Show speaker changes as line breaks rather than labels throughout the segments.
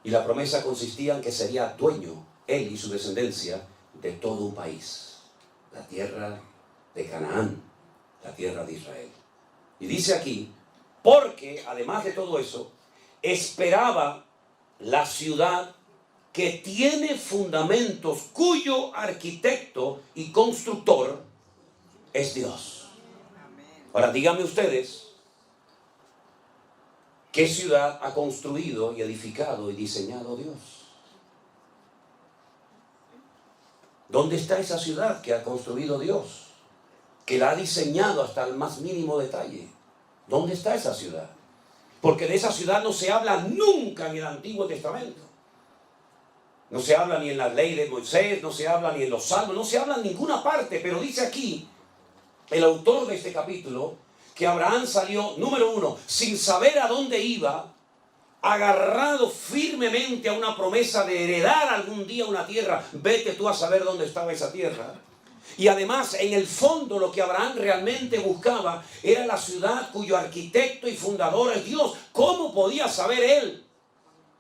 Y la promesa consistía en que sería dueño, él y su descendencia, de todo un país. La tierra de Canaán, la tierra de Israel. Y dice aquí, porque además de todo eso, esperaba la ciudad que tiene fundamentos, cuyo arquitecto y constructor es Dios. Ahora díganme ustedes, ¿qué ciudad ha construido y edificado y diseñado Dios? ¿Dónde está esa ciudad que ha construido Dios? Que la ha diseñado hasta el más mínimo detalle. ¿Dónde está esa ciudad? Porque de esa ciudad no se habla nunca en el Antiguo Testamento. No se habla ni en la ley de Moisés, no se habla ni en los salmos, no se habla en ninguna parte, pero dice aquí el autor de este capítulo que Abraham salió, número uno, sin saber a dónde iba, agarrado firmemente a una promesa de heredar algún día una tierra. Vete tú a saber dónde estaba esa tierra. Y además, en el fondo, lo que Abraham realmente buscaba era la ciudad cuyo arquitecto y fundador es Dios. ¿Cómo podía saber él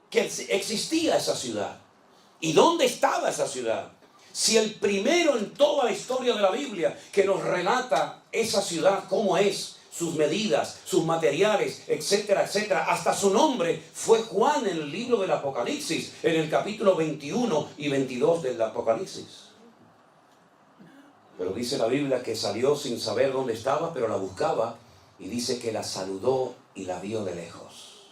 que existía esa ciudad? ¿Y dónde estaba esa ciudad? Si el primero en toda la historia de la Biblia que nos relata esa ciudad, cómo es, sus medidas, sus materiales, etcétera, etcétera, hasta su nombre, fue Juan en el libro del Apocalipsis, en el capítulo 21 y 22 del Apocalipsis. Pero dice la Biblia que salió sin saber dónde estaba, pero la buscaba, y dice que la saludó y la vio de lejos.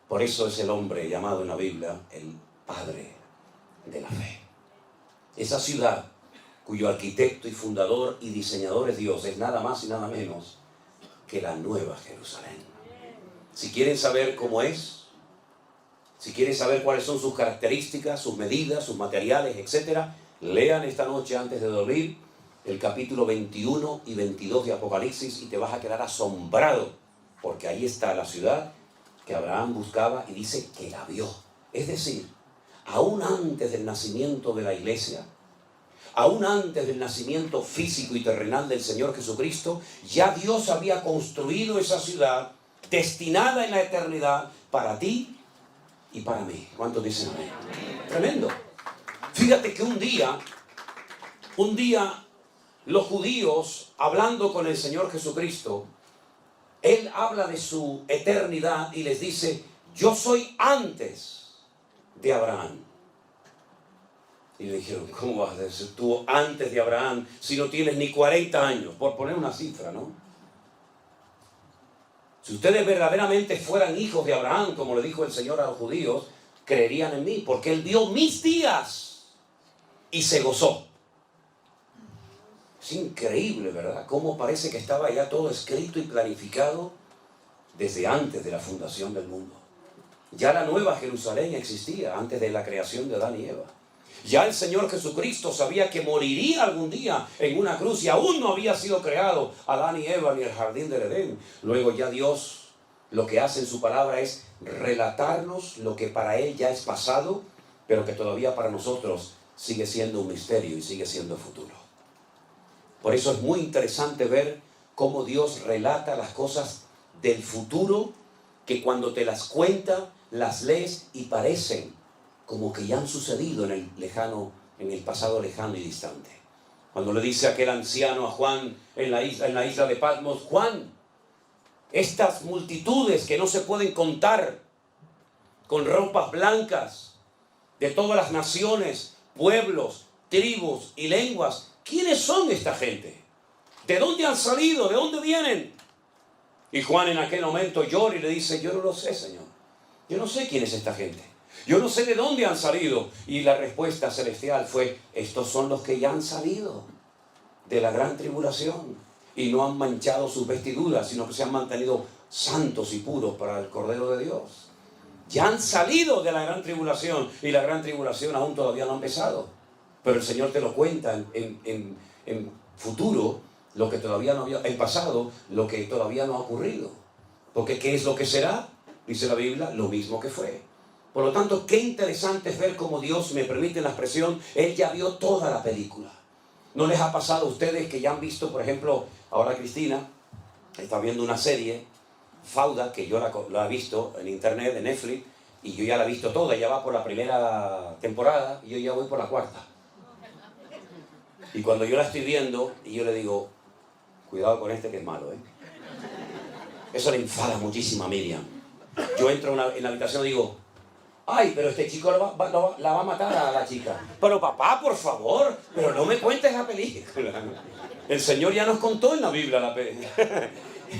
Por eso es el hombre llamado en la Biblia el Padre de la fe. Esa ciudad cuyo arquitecto y fundador y diseñador es Dios, es nada más y nada menos que la Nueva Jerusalén. Si quieren saber cómo es, si quieren saber cuáles son sus características, sus medidas, sus materiales, etcétera, lean esta noche antes de dormir el capítulo 21 y 22 de Apocalipsis y te vas a quedar asombrado, porque ahí está la ciudad que Abraham buscaba y dice que la vio. Es decir, aún antes del nacimiento de la iglesia, aún antes del nacimiento físico y terrenal del Señor Jesucristo, ya Dios había construido esa ciudad destinada en la eternidad para ti y para mí. ¿Cuántos dicen amén? Tremendo. Fíjate que un día los judíos, hablando con el Señor Jesucristo, Él habla de su eternidad y les dice, yo soy antes de Abraham. Y le dijeron, ¿cómo vas a decir tú antes de Abraham si no tienes ni 40 años? Por poner una cifra, ¿no? Si ustedes verdaderamente fueran hijos de Abraham, como le dijo el Señor a los judíos, creerían en mí, porque Él vio mis días y se gozó. Es increíble, ¿verdad? Cómo parece que estaba ya todo escrito y planificado desde antes de la fundación del mundo. Ya la Nueva Jerusalén existía antes de la creación de Adán y Eva. Ya el Señor Jesucristo sabía que moriría algún día en una cruz y aún no había sido creado Adán y Eva ni el jardín del Edén. Luego ya Dios lo que hace en su palabra es relatarnos lo que para Él ya es pasado, pero que todavía para nosotros sigue siendo un misterio y sigue siendo futuro. Por eso es muy interesante ver cómo Dios relata las cosas del futuro que cuando te las cuenta, las lees y parecen como que ya han sucedido en el pasado lejano y distante. Cuando le dice aquel anciano a Juan en la isla de Patmos, Juan, estas multitudes que no se pueden contar, con ropas blancas, de todas las naciones, pueblos, tribus y lenguas, ¿quiénes son esta gente? ¿De dónde han salido? ¿De dónde vienen? Y Juan en aquel momento llora y le dice, yo no lo sé, Señor. Yo no sé quién es esta gente. Yo no sé de dónde han salido. Y la respuesta celestial fue, estos son los que ya han salido de la gran tribulación y no han manchado sus vestiduras, sino que se han mantenido santos y puros para el Cordero de Dios. Ya han salido de la gran tribulación y la gran tribulación aún todavía no ha empezado. Pero el Señor te lo cuenta en futuro, lo que todavía no había, en pasado, lo que todavía no ha ocurrido. Porque ¿qué es lo que será? Dice la Biblia, lo mismo que fue. Por lo tanto, qué interesante es ver cómo Dios, me permite la expresión, Él ya vio toda la película. ¿No les ha pasado a ustedes que ya han visto, por ejemplo, ahora Cristina está viendo una serie, Fauda, que yo la he visto en internet, en Netflix, Y yo ya la he visto toda, ya va por la primera temporada y yo ya voy por la cuarta. Y cuando yo la estoy viendo, y yo le digo, cuidado con este que es malo, ¿eh? Eso le enfada muchísimo a Miriam. Yo entro en la habitación y digo, ay, pero este chico la va a matar a la chica. Pero papá, por favor, pero no me cuentes la película. El Señor ya nos contó en la Biblia la película.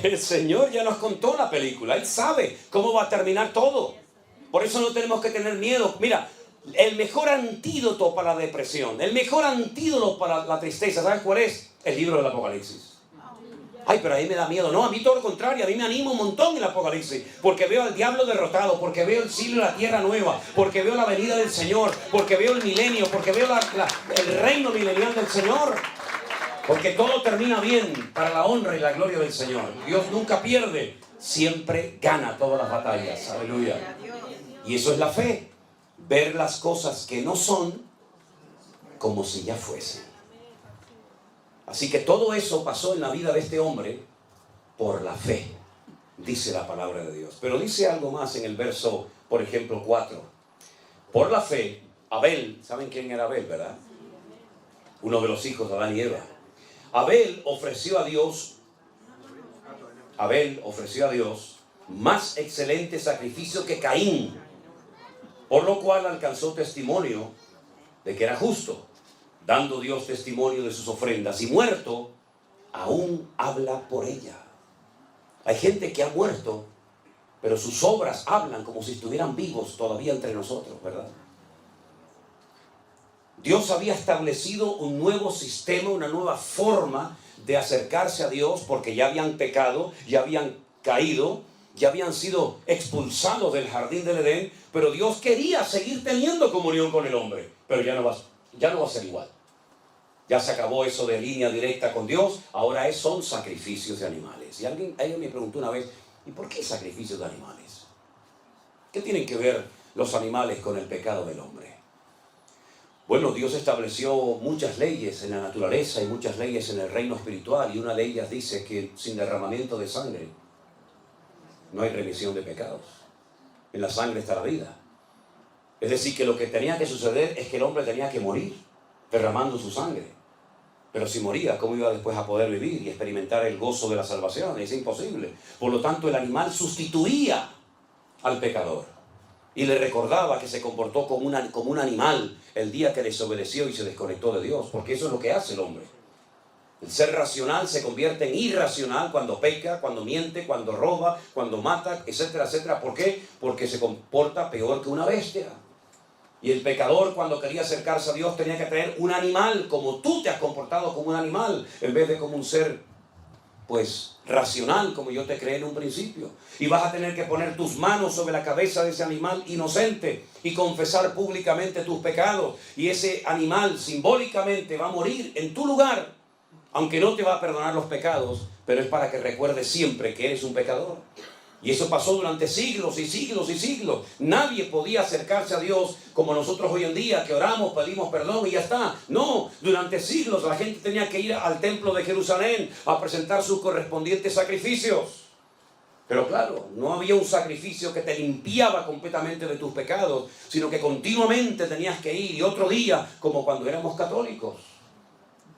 El Señor ya nos contó la película. Él sabe cómo va a terminar todo. Por eso no tenemos que tener miedo. Mira, el mejor antídoto para la depresión, el mejor antídoto para la tristeza, ¿sabes cuál es? El libro del Apocalipsis. Ay, pero ahí me da miedo. No, a mí todo lo contrario, a mí me anima un montón el Apocalipsis, porque veo al diablo derrotado, porque veo el cielo y la tierra nueva, porque veo la venida del Señor, porque veo el milenio, porque veo el reino milenial del Señor, porque todo termina bien para la honra y la gloria del Señor. Dios nunca pierde, siempre gana todas las batallas. Aleluya. Y eso es la fe, ver las cosas que no son como si ya fuesen. Así que todo eso pasó en la vida de este hombre por la fe, dice la palabra de Dios. Pero dice algo más en el verso, por ejemplo, 4. Por la fe, Abel, ¿saben quién era Abel, verdad? Uno de los hijos de Adán y Eva. Abel ofreció a Dios más excelente sacrificio que Caín, por lo cual alcanzó testimonio de que era justo, dando Dios testimonio de sus ofrendas, y muerto, aún habla por ella. Hay gente que ha muerto, pero sus obras hablan como si estuvieran vivos todavía entre nosotros, ¿verdad? Dios había establecido un nuevo sistema, una nueva forma de acercarse a Dios, porque ya habían pecado, ya habían caído, ya habían sido expulsados del jardín del Edén, pero Dios quería seguir teniendo comunión con el hombre, pero ya no va a ser igual. Ya se acabó eso de línea directa con Dios, ahora son sacrificios de animales. Y alguien me preguntó una vez, ¿y por qué sacrificios de animales? ¿Qué tienen que ver los animales con el pecado del hombre? Bueno, Dios estableció muchas leyes en la naturaleza y muchas leyes en el reino espiritual, y una de ellas dice que sin derramamiento de sangre no hay remisión de pecados. En la sangre está la vida. Es decir, que lo que tenía que suceder es que el hombre tenía que morir derramando su sangre. Pero si moría, ¿cómo iba después a poder vivir y experimentar el gozo de la salvación? Es imposible. Por lo tanto, el animal sustituía al pecador y le recordaba que se comportó como un animal el día que desobedeció y se desconectó de Dios, porque eso es lo que hace el hombre. El ser racional se convierte en irracional cuando peca, cuando miente, cuando roba, cuando mata, etcétera, etcétera. ¿Por qué? Porque se comporta peor que una bestia. Y el pecador, cuando quería acercarse a Dios, tenía que traer un animal, como tú te has comportado como un animal, en vez de como un ser, pues, racional, como yo te creé en un principio. Y vas a tener que poner tus manos sobre la cabeza de ese animal inocente y confesar públicamente tus pecados. Y ese animal simbólicamente va a morir en tu lugar, aunque no te va a perdonar los pecados, pero es para que recuerdes siempre que eres un pecador. Y eso pasó durante siglos y siglos y siglos. Nadie podía acercarse a Dios como nosotros hoy en día, que oramos, pedimos perdón y ya está. No, durante siglos la gente tenía que ir al templo de Jerusalén a presentar sus correspondientes sacrificios. Pero claro, no había un sacrificio que te limpiaba completamente de tus pecados, sino que continuamente tenías que ir, y otro día, como cuando éramos católicos.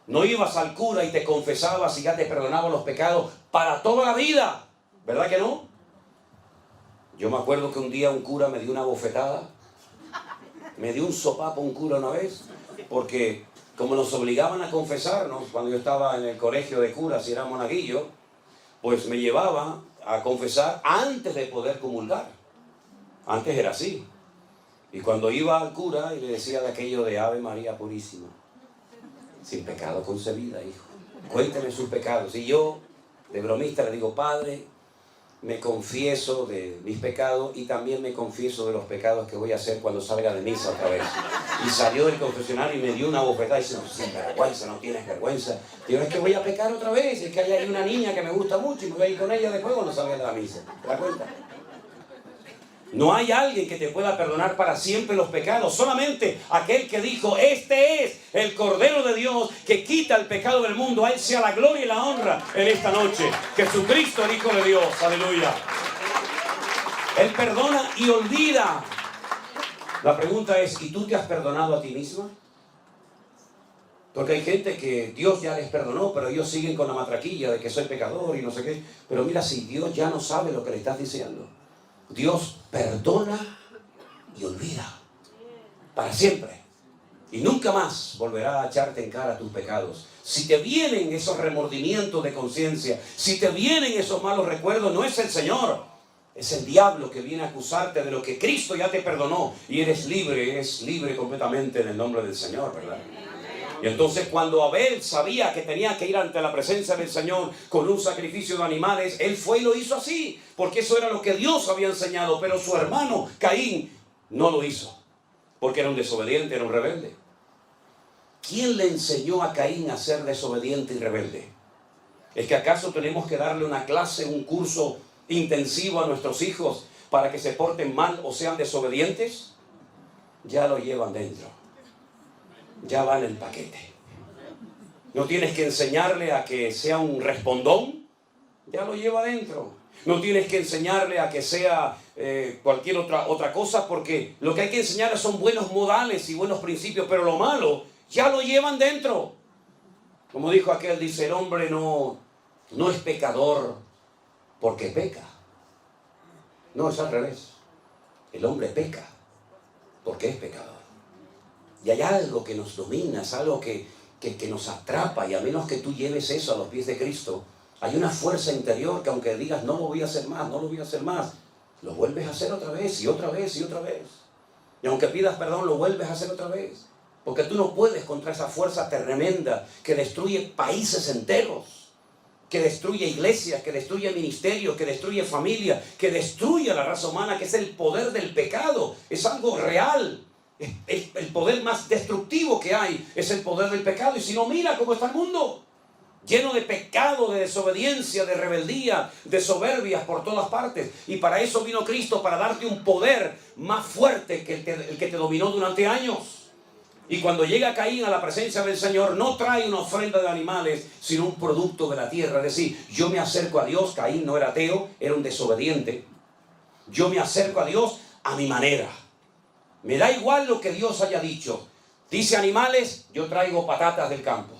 No ibas al cura y te confesabas y ya te perdonaba los pecados para toda la vida. ¿Verdad que no? Yo me acuerdo que un día un cura me dio una bofetada. Me dio un sopapo un cura una vez, porque como nos obligaban a confesarnos cuando yo estaba en el colegio de curas y era monaguillo, pues me llevaba a confesar antes de poder comulgar. Antes era así. Y cuando iba al cura y le decía de aquello de Ave María Purísima, sin pecado concebida, hijo, cuénteme sus pecados. Y yo, de bromista, le digo, Padre, me confieso de mis pecados y también me confieso de los pecados que voy a hacer cuando salga de misa otra vez. Y salió del confesionario y me dio una bofetada y dice, no, sin vergüenza, no tienes vergüenza. Digo, es que voy a pecar otra vez, es que hay ahí una niña que me gusta mucho y me voy a ir con ella después cuando salga de la misa. ¿Te das cuenta? No hay alguien que te pueda perdonar para siempre los pecados, solamente aquel que dijo, este es el Cordero de Dios que quita el pecado del mundo. A Él sea la gloria y la honra en esta noche. Jesucristo, el Hijo de Dios. Aleluya. Él perdona y olvida. La pregunta es, ¿y tú te has perdonado a ti misma? Porque hay gente que Dios ya les perdonó, pero ellos siguen con la matraquilla de que soy pecador y no sé qué. Pero mira, si Dios ya no sabe lo que le estás diciendo. Dios perdona y olvida. Para siempre. Y nunca más volverá a echarte en cara tus pecados. Si te vienen esos remordimientos de conciencia, si te vienen esos malos recuerdos, no es el Señor. Es el diablo que viene a acusarte de lo que Cristo ya te perdonó. Y eres libre completamente en el nombre del Señor, ¿verdad? Y entonces cuando Abel sabía que tenía que ir ante la presencia del Señor con un sacrificio de animales, él fue y lo hizo así, porque eso era lo que Dios había enseñado. Pero su hermano Caín no lo hizo, porque era un desobediente, era un rebelde. ¿Quién le enseñó a Caín a ser desobediente y rebelde? ¿Es que acaso tenemos que darle una clase, un curso intensivo a nuestros hijos para que se porten mal o sean desobedientes? Ya lo llevan dentro. Ya va en el paquete. No tienes que enseñarle a que sea un respondón, ya lo lleva dentro. No tienes que enseñarle a que sea cualquier otra cosa, porque lo que hay que enseñarle son buenos modales y buenos principios, pero lo malo ya lo llevan dentro. Como dijo aquel, dice, el hombre no es pecador porque peca. No, es al revés. El hombre peca porque es pecador. Y hay algo que nos domina, es algo que nos atrapa, y a menos que tú lleves eso a los pies de Cristo, hay una fuerza interior que aunque digas no lo voy a hacer más, no lo voy a hacer más, lo vuelves a hacer otra vez y otra vez y otra vez. Y aunque pidas perdón, lo vuelves a hacer otra vez. Porque tú no puedes contra esa fuerza tremenda que destruye países enteros, que destruye iglesias, que destruye ministerios, que destruye familias, que destruye a la raza humana, que es el poder del pecado. Es algo real. El poder más destructivo que hay es el poder del pecado. Y si no, mira cómo está el mundo, lleno de pecado, de desobediencia, de rebeldía, de soberbias por todas partes. Y para eso vino Cristo, para darte un poder más fuerte que el que te dominó durante años. Y cuando llega Caín a la presencia del Señor, no trae una ofrenda de animales, sino un producto de la tierra. Es decir, yo me acerco a Dios. Caín no era ateo, era un desobediente. Yo me acerco a Dios a mi manera. Me da igual lo que Dios haya dicho. Dice animales, yo traigo patatas del campo.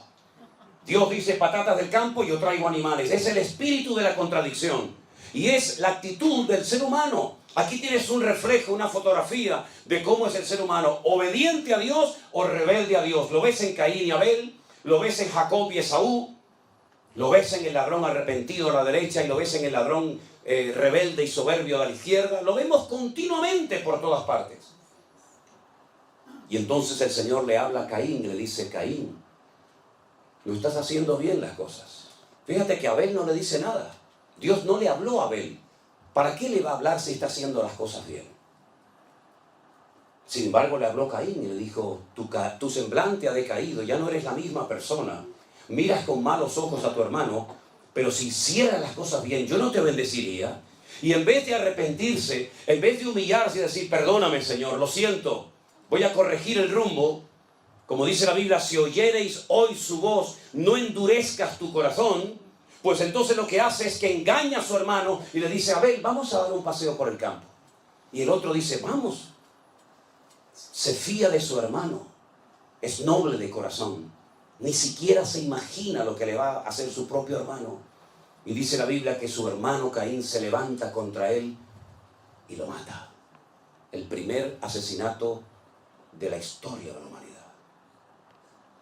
Dios dice patatas del campo, yo traigo animales. Es el espíritu de la contradicción. Y es la actitud del ser humano. Aquí tienes un reflejo, una fotografía de cómo es el ser humano. Obediente a Dios o rebelde a Dios. Lo ves en Caín y Abel, lo ves en Jacob y Esaú, lo ves en el ladrón arrepentido a la derecha y lo ves en el ladrón rebelde y soberbio a la izquierda. Lo vemos continuamente por todas partes. Y entonces el Señor le habla a Caín y le dice, Caín, no estás haciendo bien las cosas. Fíjate que Abel no le dice nada. Dios no le habló a Abel. ¿Para qué le va a hablar si está haciendo las cosas bien? Sin embargo, le habló a Caín y le dijo, tu semblante ha decaído, ya no eres la misma persona. Miras con malos ojos a tu hermano, pero si hicieras las cosas bien, yo no te bendeciría. Y en vez de arrepentirse, en vez de humillarse y decir, perdóname, Señor, lo siento, voy a corregir el rumbo. Como dice la Biblia, si oyereis hoy su voz, no endurezcas tu corazón. Pues entonces lo que hace es que engaña a su hermano y le dice, Abel, vamos a dar un paseo por el campo. Y el otro dice, vamos. Se fía de su hermano. Es noble de corazón. Ni siquiera se imagina lo que le va a hacer su propio hermano. Y dice la Biblia que su hermano Caín se levanta contra él y lo mata. El primer asesinato de la historia de la humanidad.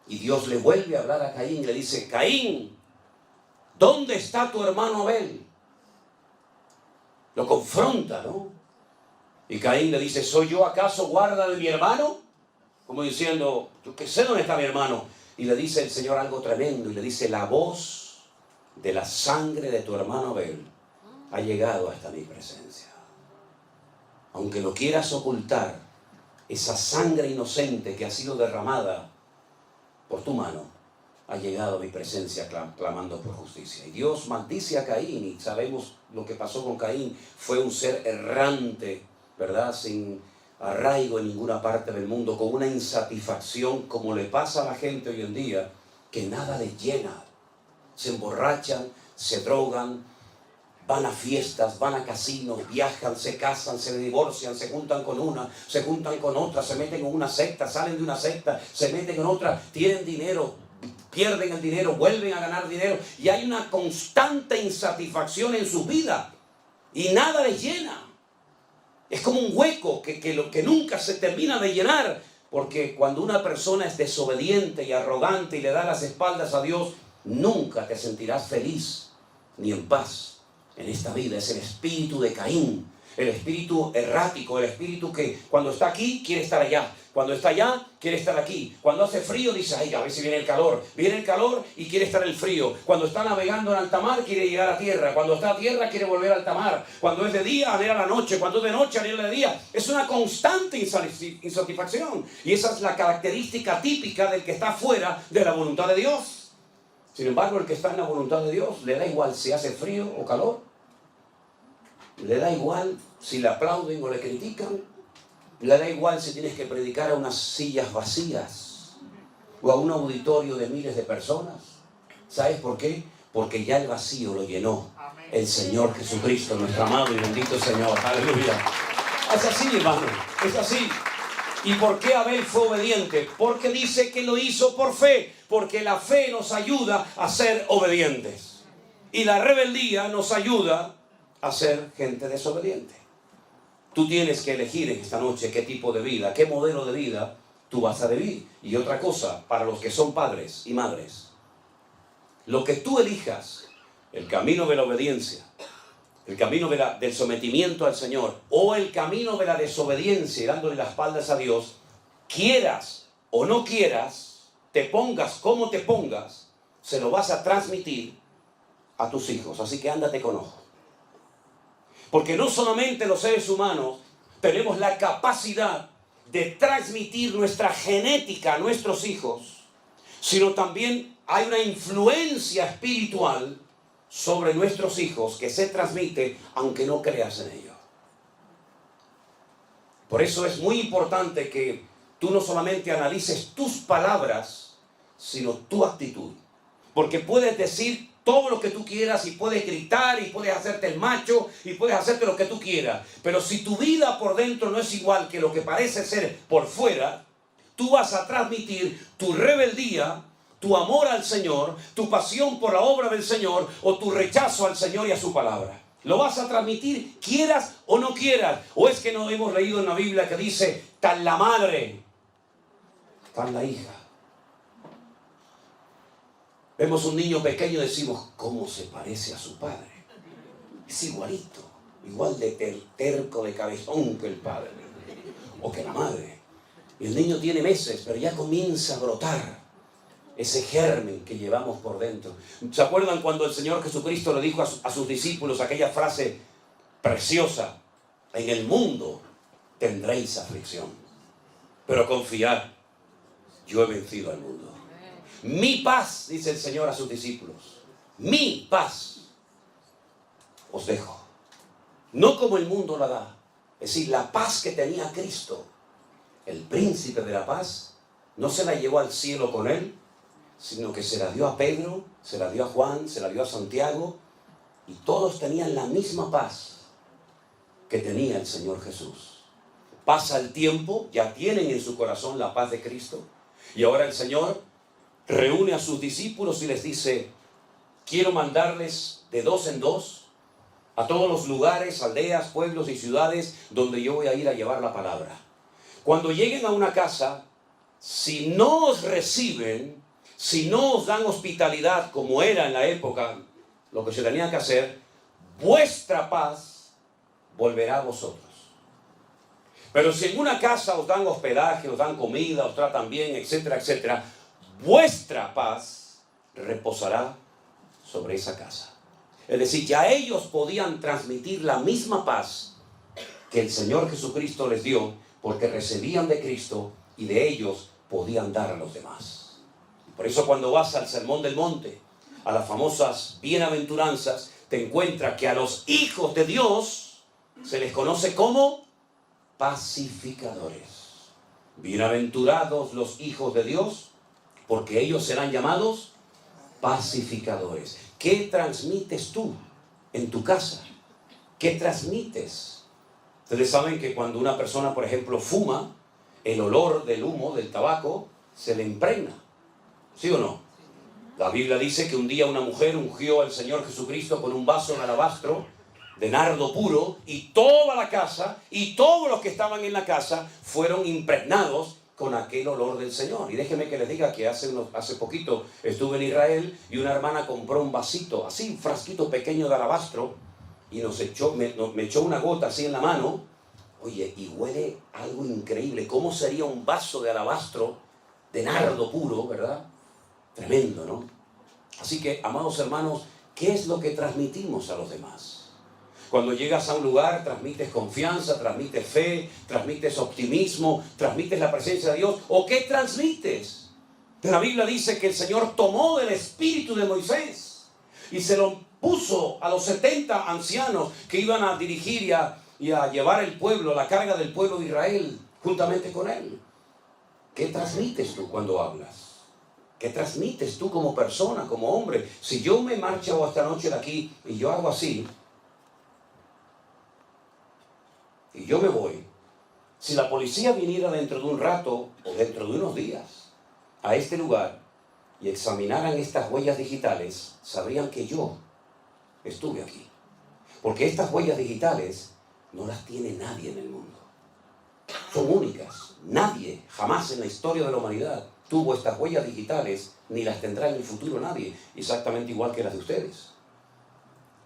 Y Dios le vuelve a hablar a Caín y le dice, Caín, ¿dónde está tu hermano Abel? Lo confronta, ¿no? Y Caín le dice, ¿soy yo acaso guarda de mi hermano? Como diciendo, yo qué sé dónde está mi hermano. Y le dice el Señor algo tremendo, y le dice, la voz de la sangre de tu hermano Abel ha llegado hasta mi presencia. Aunque lo quieras ocultar, esa sangre inocente que ha sido derramada por tu mano ha llegado a mi presencia clamando por justicia. Y Dios maldice a Caín, y sabemos lo que pasó con Caín. Fue un ser errante, ¿verdad? Sin arraigo en ninguna parte del mundo, con una insatisfacción como le pasa a la gente hoy en día, que nada les llena. Se emborrachan, se drogan, van a fiestas, van a casinos, viajan, se casan, se divorcian, se juntan con una, se juntan con otra, se meten en una secta, salen de una secta, se meten en otra, tienen dinero, pierden el dinero, vuelven a ganar dinero y hay una constante insatisfacción en su vida y nada les llena. Es como un hueco que nunca se termina de llenar, porque cuando una persona es desobediente y arrogante y le da las espaldas a Dios, nunca te sentirás feliz ni en paz en esta vida. Es el espíritu de Caín, el espíritu errático, el espíritu que cuando está aquí quiere estar allá, cuando está allá quiere estar aquí, cuando hace frío dice, ay, a ver si viene el calor y quiere estar el frío, cuando está navegando en alta mar quiere llegar a tierra, cuando está a tierra quiere volver a alta mar, cuando es de día anhela la noche, cuando es de noche anhela de día. Es una constante insatisfacción y esa es la característica típica del que está fuera de la voluntad de Dios. Sin embargo, el que está en la voluntad de Dios le da igual si hace frío o calor, le da igual si le aplauden o le critican, le da igual si tienes que predicar a unas sillas vacías o a un auditorio de miles de personas. ¿Sabes por qué? Porque ya el vacío lo llenó el Señor Jesucristo, nuestro amado y bendito Señor. Aleluya. Es así, hermano, es así. ¿Y por qué Abel fue obediente? Porque dice que lo hizo por fe, porque la fe nos ayuda a ser obedientes y la rebeldía nos ayuda a ser gente desobediente. Tú tienes que elegir en esta noche qué tipo de vida, qué modelo de vida tú vas a vivir. Y otra cosa, para los que son padres y madres, lo que tú elijas, el camino de la obediencia, el camino del sometimiento al Señor o el camino de la desobediencia y dándole las espaldas a Dios, quieras o no quieras, te pongas como te pongas, se lo vas a transmitir a tus hijos. Así que ándate con ojo. Porque no solamente los seres humanos tenemos la capacidad de transmitir nuestra genética a nuestros hijos, sino también hay una influencia espiritual sobre nuestros hijos que se transmite aunque no creas en ello. Por eso es muy importante que tú no solamente analices tus palabras, sino tu actitud. Porque puedes decir todo lo que tú quieras y puedes gritar y puedes hacerte el macho y puedes hacerte lo que tú quieras. Pero si tu vida por dentro no es igual que lo que parece ser por fuera, tú vas a transmitir tu rebeldía, tu amor al Señor, tu pasión por la obra del Señor o tu rechazo al Señor y a su palabra. Lo vas a transmitir quieras o no quieras. O es que no hemos leído en la Biblia que dice, tal la madre, tal la hija. Vemos un niño pequeño y decimos, ¿cómo se parece a su padre? Es igualito, igual de terco, de cabezón que el padre o que la madre. Y el niño tiene meses, pero ya comienza a brotar ese germen que llevamos por dentro. ¿Se acuerdan cuando el Señor Jesucristo le dijo a sus discípulos aquella frase preciosa? En el mundo tendréis aflicción, pero confiad, yo he vencido al mundo. Mi paz, dice el Señor a sus discípulos, mi paz os dejo. No como el mundo la da. Es decir, la paz que tenía Cristo, el príncipe de la paz, no se la llevó al cielo con él, sino que se la dio a Pedro, se la dio a Juan, se la dio a Santiago, y todos tenían la misma paz que tenía el Señor Jesús. Pasa el tiempo, ya tienen en su corazón la paz de Cristo, y ahora el Señor reúne a sus discípulos y les dice, quiero mandarles de 2 en 2 a todos los lugares, aldeas, pueblos y ciudades donde yo voy a ir a llevar la palabra. Cuando lleguen a una casa, si no os reciben, si no os dan hospitalidad como era en la época, lo que se tenía que hacer, vuestra paz volverá a vosotros. Pero si en una casa os dan hospedaje, os dan comida, os tratan bien, etcétera, etcétera, vuestra paz reposará sobre esa casa. Es decir, ya ellos podían transmitir la misma paz que el Señor Jesucristo les dio, porque recibían de Cristo y de ellos podían dar a los demás. Por eso cuando vas al Sermón del Monte, a las famosas bienaventuranzas, te encuentras que a los hijos de Dios se les conoce como pacificadores. Bienaventurados los hijos de Dios, porque ellos serán llamados pacificadores. ¿Qué transmites tú en tu casa? ¿Qué transmites? Ustedes saben que cuando una persona, por ejemplo, fuma, el olor del humo, del tabaco, se le impregna. ¿Sí o no? La Biblia dice que un día una mujer ungió al Señor Jesucristo con un vaso en alabastro de nardo puro, y toda la casa y todos los que estaban en la casa fueron impregnados con aquel olor del Señor. Y déjenme que les diga que hace poquito estuve en Israel y una hermana compró un vasito, así un frasquito pequeño de alabastro, y me echó una gota así en la mano. Oye, y huele algo increíble. ¿Cómo sería un vaso de alabastro de nardo puro, verdad? Tremendo, ¿no? Así que, amados hermanos, ¿qué es lo que transmitimos a los demás? Cuando llegas a un lugar, transmites confianza, transmites fe, transmites optimismo, transmites la presencia de Dios. ¿O qué transmites? La Biblia dice que el Señor tomó del espíritu de Moisés y se lo puso a los 70 ancianos que iban a dirigir y a llevar el pueblo, la carga del pueblo de Israel, juntamente con él. ¿Qué transmites tú cuando hablas? ¿Qué transmites tú como persona, como hombre? Si yo me marcho esta noche de aquí y yo hago así, y yo me voy, si la policía viniera dentro de un rato o dentro de unos días a este lugar y examinaran estas huellas digitales, sabrían que yo estuve aquí. Porque estas huellas digitales no las tiene nadie en el mundo. Son únicas. Nadie, jamás en la historia de la humanidad, tuvo estas huellas digitales, ni las tendrá en el futuro nadie, exactamente igual que las de ustedes.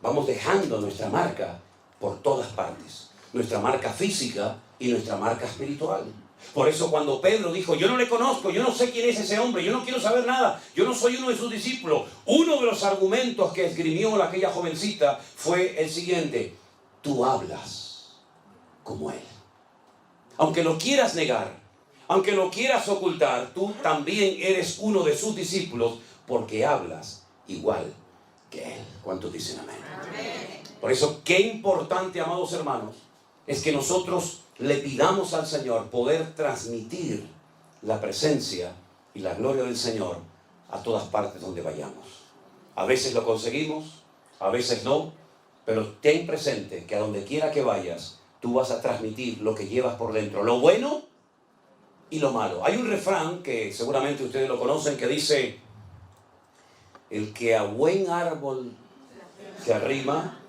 Vamos dejando nuestra marca por todas partes. Nuestra marca física y nuestra marca espiritual. Por eso cuando Pedro dijo, yo no le conozco, yo no sé quién es ese hombre, yo no quiero saber nada, yo no soy uno de sus discípulos, uno de los argumentos que esgrimió aquella jovencita fue el siguiente: tú hablas como él. Aunque lo quieras negar, aunque lo quieras ocultar, tú también eres uno de sus discípulos porque hablas igual que él. ¿Cuántos dicen amén? Amén. Por eso, qué importante, amados hermanos, es que nosotros le pidamos al Señor poder transmitir la presencia y la gloria del Señor a todas partes donde vayamos. A veces lo conseguimos, a veces no, pero ten presente que a donde quiera que vayas, tú vas a transmitir lo que llevas por dentro, lo bueno y lo malo. Hay un refrán que seguramente ustedes lo conocen que dice: el que a buen árbol se arrima,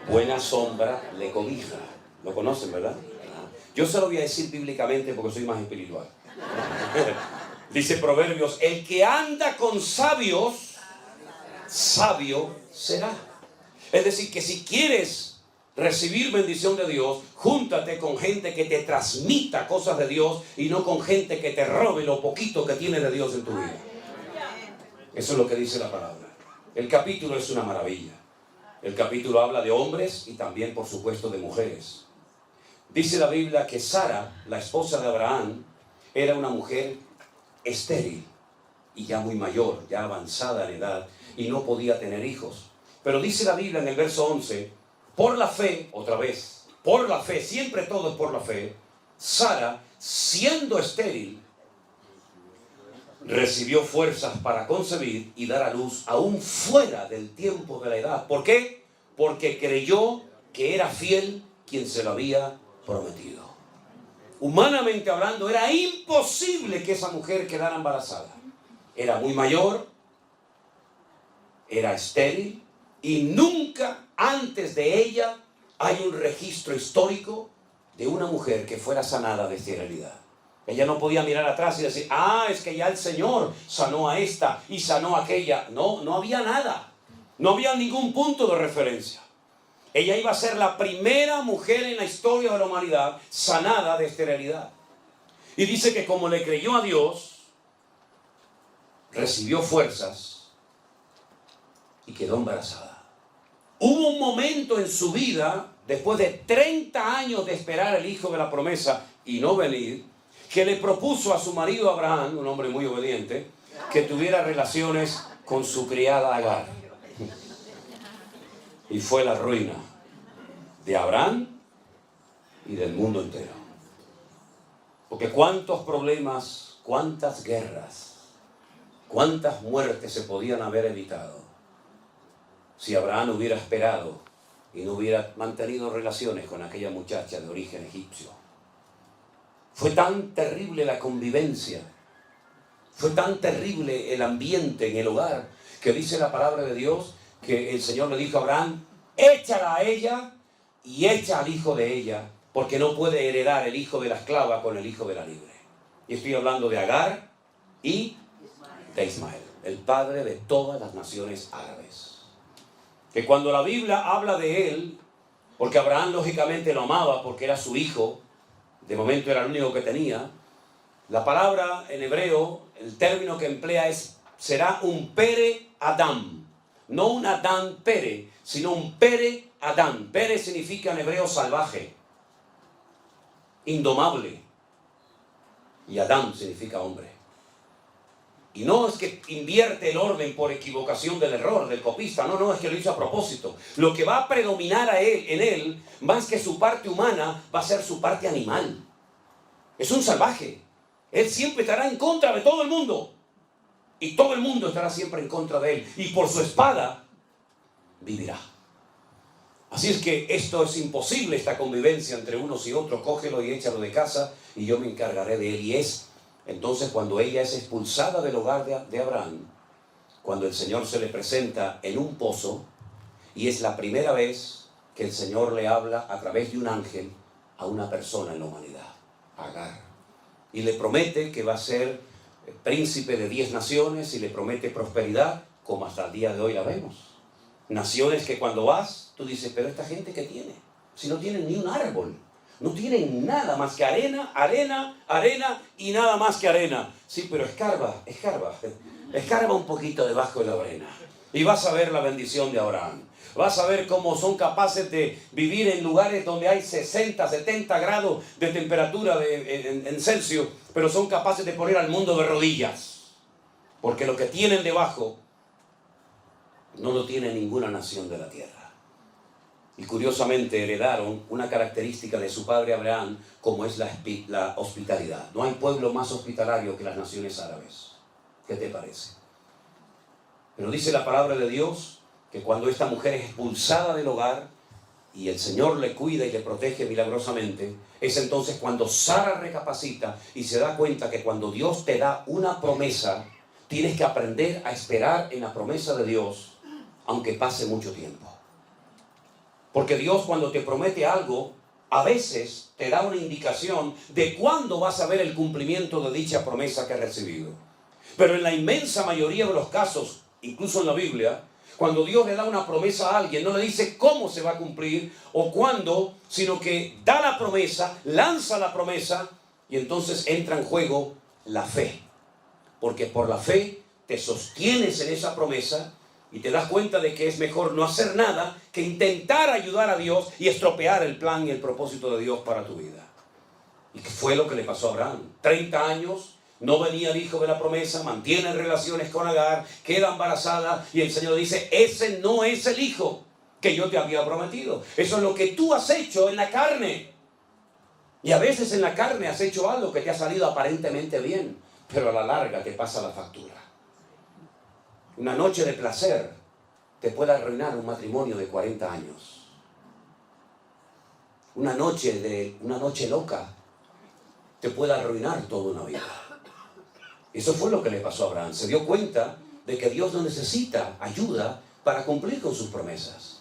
buena sombra le cobija. ¿Lo conocen, verdad? Yo se lo voy a decir bíblicamente porque soy más espiritual. Dice Proverbios: el que anda con sabios, sabio será. Es decir, que si quieres recibir bendición de Dios, júntate con gente que te transmita cosas de Dios y no con gente que te robe lo poquito que tiene de Dios en tu vida. Eso es lo que dice la palabra. El capítulo es una maravilla. El capítulo habla de hombres y también, por supuesto, de mujeres. Dice la Biblia que Sara, la esposa de Abraham, era una mujer estéril y ya muy mayor, ya avanzada en edad, y no podía tener hijos. Pero dice la Biblia en el verso 11, por la fe, otra vez, por la fe, siempre todo es por la fe, Sara, siendo estéril, recibió fuerzas para concebir y dar a luz aún fuera del tiempo de la edad. ¿Por qué? Porque creyó que era fiel quien se lo había prometido. Humanamente hablando, era imposible que esa mujer quedara embarazada. Era muy mayor, era estéril, y nunca antes de ella hay un registro histórico de una mujer que fuera sanada de esterilidad. Ella no podía mirar atrás y decir, es que ya el Señor sanó a esta y sanó a aquella. No, no había nada. No había ningún punto de referencia. Ella iba a ser la primera mujer en la historia de la humanidad sanada de esterilidad. Y dice que como le creyó a Dios, recibió fuerzas y quedó embarazada. Hubo un momento en su vida, después de 30 años de esperar el hijo de la promesa y no venir, que le propuso a su marido Abraham, un hombre muy obediente, que tuviera relaciones con su criada Agar. Y fue la ruina de Abraham y del mundo entero. Porque cuántos problemas, cuántas guerras, cuántas muertes se podían haber evitado si Abraham hubiera esperado y no hubiera mantenido relaciones con aquella muchacha de origen egipcio. Fue tan terrible la convivencia, fue tan terrible el ambiente en el hogar, que dice la palabra de Dios que el Señor le dijo a Abraham: échala a ella y echa al hijo de ella, porque no puede heredar el hijo de la esclava con el hijo de la libre. Y estoy hablando de Agar y de Ismael, el padre de todas las naciones árabes. Que cuando la Biblia habla de él, porque Abraham lógicamente lo amaba porque era su hijo, de momento era el único que tenía, la palabra en hebreo, el término que emplea será un Pere Adam. No un Adán Pere, sino un Pere Adán. Pere significa en hebreo salvaje, indomable. Y Adán significa hombre. Y no es que invierte el orden por equivocación del error, del copista. No, es que lo hizo a propósito. Lo que va a predominar en él, más que su parte humana, va a ser su parte animal. Es un salvaje. Él siempre estará en contra de todo el mundo. Y todo el mundo estará siempre en contra de él. Y por su espada vivirá. Así es que esto es imposible, esta convivencia entre unos y otros. Cógelo y échalo de casa y yo me encargaré de él. Y es entonces cuando ella es expulsada del hogar de Abraham, cuando el Señor se le presenta en un pozo, y es la primera vez que el Señor le habla a través de un ángel a una persona en la humanidad, Agar. Y le promete que va a ser príncipe de 10 naciones y le promete prosperidad, como hasta el día de hoy la vemos. Naciones que cuando vas, tú dices, pero esta gente ¿qué tiene? Si no tienen ni un árbol, no tienen nada más que arena, arena, arena y nada más que arena. Sí, pero escarba un poquito debajo de la arena y vas a ver la bendición de Abraham. Vas a ver cómo son capaces de vivir en lugares donde hay 60, 70 grados de temperatura en Celsius, pero son capaces de poner al mundo de rodillas. Porque lo que tienen debajo no lo tiene ninguna nación de la tierra. Y curiosamente heredaron una característica de su padre Abraham, como es la hospitalidad. No hay pueblo más hospitalario que las naciones árabes. ¿Qué te parece? Pero dice la palabra de Dios que cuando esta mujer es expulsada del hogar y el Señor le cuida y le protege milagrosamente, es entonces cuando Sara recapacita y se da cuenta que cuando Dios te da una promesa, tienes que aprender a esperar en la promesa de Dios, aunque pase mucho tiempo. Porque Dios, cuando te promete algo, a veces te da una indicación de cuándo vas a ver el cumplimiento de dicha promesa que has recibido. Pero en la inmensa mayoría de los casos, incluso en la Biblia, cuando Dios le da una promesa a alguien, no le dice cómo se va a cumplir o cuándo, sino que da la promesa, lanza la promesa y entonces entra en juego la fe. Porque por la fe te sostienes en esa promesa y te das cuenta de que es mejor no hacer nada que intentar ayudar a Dios y estropear el plan y el propósito de Dios para tu vida. Y que fue lo que le pasó a Abraham. 30 años. No venía el hijo de la promesa, mantiene relaciones con Agar, queda embarazada y el Señor dice, ese no es el hijo que yo te había prometido. Eso es lo que tú has hecho en la carne. Y a veces en la carne has hecho algo que te ha salido aparentemente bien, pero a la larga te pasa la factura. Una noche de placer te puede arruinar un matrimonio de 40 años. Una noche loca te puede arruinar toda una vida. Eso fue lo que le pasó a Abraham. Se dio cuenta de que Dios no necesita ayuda para cumplir con sus promesas.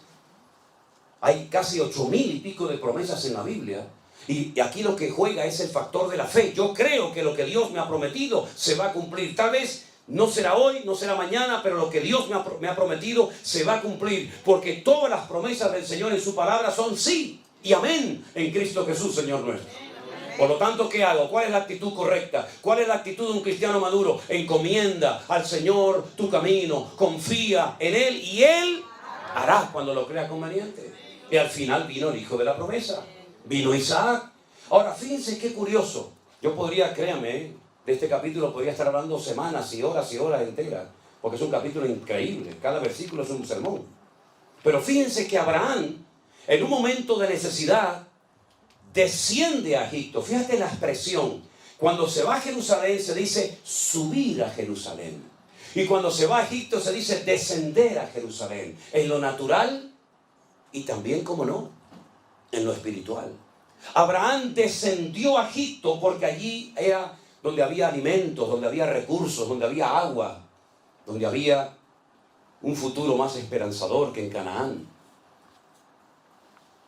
Hay casi 8,000 y pico de promesas en la Biblia. Y aquí lo que juega es el factor de la fe. Yo creo que lo que Dios me ha prometido se va a cumplir. Tal vez no será hoy, no será mañana, pero lo que Dios me ha prometido se va a cumplir. Porque todas las promesas del Señor en su palabra son sí y amén en Cristo Jesús, Señor nuestro. Por lo tanto, ¿qué hago? ¿Cuál es la actitud correcta? ¿Cuál es la actitud de un cristiano maduro? Encomienda al Señor tu camino, confía en Él y Él hará cuando lo crea conveniente. Y al final vino el hijo de la promesa, vino Isaac. Ahora, fíjense qué curioso. Yo podría, créanme, de este capítulo podría estar hablando semanas y horas enteras, porque es un capítulo increíble. Cada versículo es un sermón. Pero fíjense que Abraham, en un momento de necesidad, desciende a Egipto. Fíjate la expresión. Cuando se va a Jerusalén se dice subir a Jerusalén. Y cuando se va a Egipto se dice descender a Jerusalén. En lo natural y también, como no, en lo espiritual. Abraham descendió a Egipto porque allí era donde había alimentos, donde había recursos, donde había agua, donde había un futuro más esperanzador que en Canaán.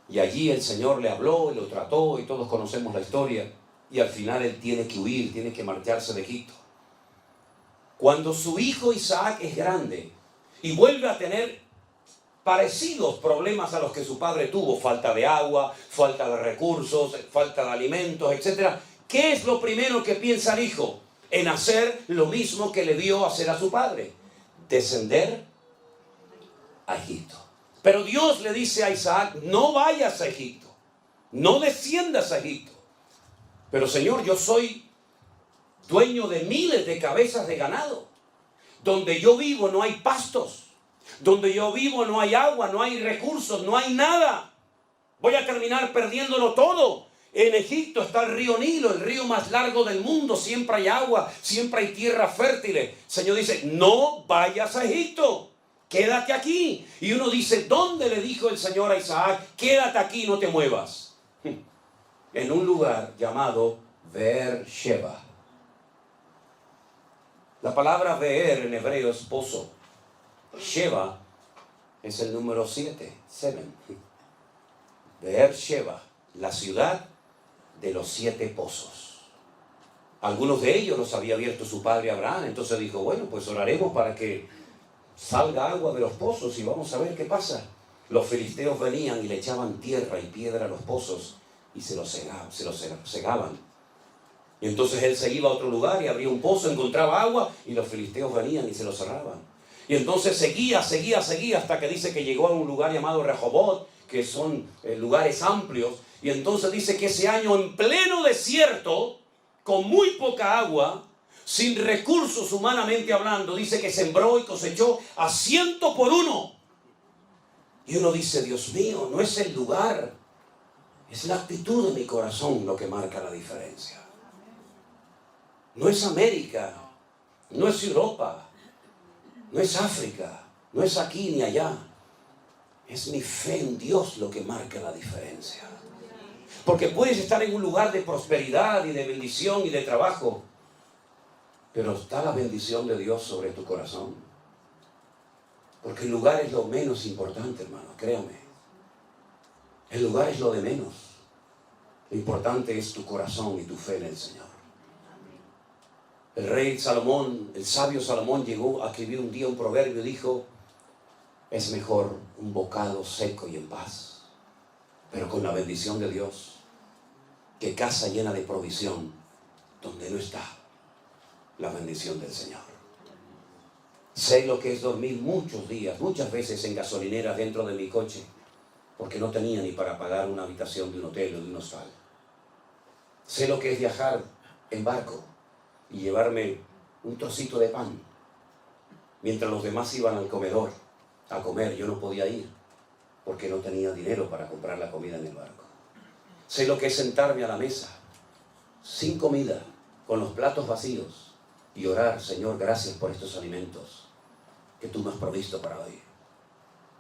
Y allí el Señor le habló y lo trató, y todos conocemos la historia. Y al final él tiene que huir, tiene que marcharse de Egipto. Cuando su hijo Isaac es grande y vuelve a tener parecidos problemas a los que su padre tuvo, falta de agua, falta de recursos, falta de alimentos, etc. ¿Qué es lo primero que piensa el hijo? En hacer lo mismo que le vio hacer a su padre: descender a Egipto. Pero Dios le dice a Isaac: no vayas a Egipto, no desciendas a Egipto. Pero Señor, yo soy dueño de miles de cabezas de ganado. Donde yo vivo no hay pastos. Donde yo vivo no hay agua, no hay recursos, no hay nada. Voy a terminar perdiéndolo todo. En Egipto está el río Nilo, el río más largo del mundo. Siempre hay agua, siempre hay tierra fértil. El Señor dice: no vayas a Egipto, quédate aquí. Y uno dice: ¿dónde le dijo el Señor a Isaac? Quédate aquí, no te muevas. En un lugar llamado Beer-sheba. La palabra Beer en hebreo es pozo. Sheba es el número 7, 7. Beer-sheba, la ciudad de los 7 pozos. Algunos de ellos los había abierto su padre Abraham. Entonces dijo: bueno, pues oraremos para que salga agua de los pozos y vamos a ver qué pasa. Los filisteos venían y le echaban tierra y piedra a los pozos y se los cegaban. Y entonces él se iba a otro lugar y abría un pozo, encontraba agua y los filisteos venían y se lo cerraban. Y entonces seguía hasta que dice que llegó a un lugar llamado Rehobot, que son lugares amplios. Y entonces dice que ese año, en pleno desierto, con muy poca agua, sin recursos humanamente hablando, dice que sembró y cosechó a 100 por 1. Y uno dice: Dios mío, no es el lugar, es la actitud de mi corazón lo que marca la diferencia. No es América, no es Europa, no es África, no es aquí ni allá. Es mi fe en Dios lo que marca la diferencia. Porque puedes estar en un lugar de prosperidad y de bendición y de trabajo, pero está la bendición de Dios sobre tu corazón. Porque el lugar es lo menos importante, hermano, créame. El lugar es lo de menos. Lo importante es tu corazón y tu fe en el Señor. El rey Salomón, el sabio Salomón, llegó a escribir un día un proverbio y dijo: es mejor un bocado seco y en paz, pero con la bendición de Dios, que casa llena de provisión donde no está la bendición del Señor. Sé lo que es dormir muchos días, muchas veces en gasolineras dentro de mi coche, porque no tenía ni para pagar una habitación de un hotel o de un hostal. Sé lo que es viajar en barco y llevarme un trocito de pan mientras los demás iban al comedor a comer. Yo no podía ir porque no tenía dinero para comprar la comida en el barco. Sé lo que es sentarme a la mesa sin comida, con los platos vacíos, y orar: Señor, gracias por estos alimentos que tú me has provisto para hoy.